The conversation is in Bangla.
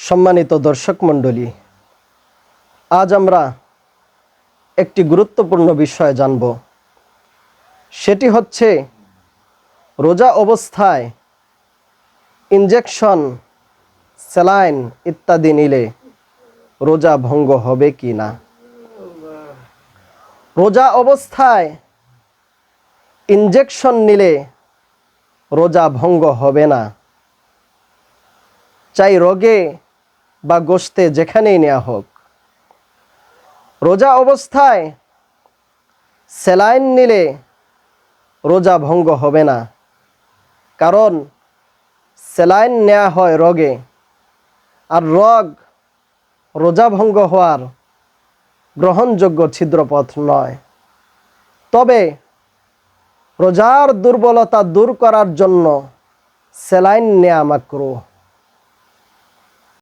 সম্মানিত দর্শক মণ্ডলী, আজ আমরা একটি গুরুত্বপূর্ণ বিষয় জানব। সেটি হচ্ছে রোজা অবস্থায় ইনজেকশন, স্যালাইন ইত্যাদি নিলে রোজা ভঙ্গ হবে কি না। রোজা অবস্থায় ইনজেকশন নিলে রোজা ভঙ্গ হবে না, চাই রোগে বা গোশতে যেখানেই নেওয়া হোক। রোজা অবস্থায় স্যালাইন নিলে রোজা ভঙ্গ হবে না, কারণ স্যালাইন নেওয়া হয় রোগে, আর রোগ রোজা ভঙ্গ হওয়ার গ্রহণযোগ্য ছিদ্রপথ নয়। তবে রোজার দুর্বলতা দূর করার জন্য স্যালাইন নেওয়া মাকরুহ।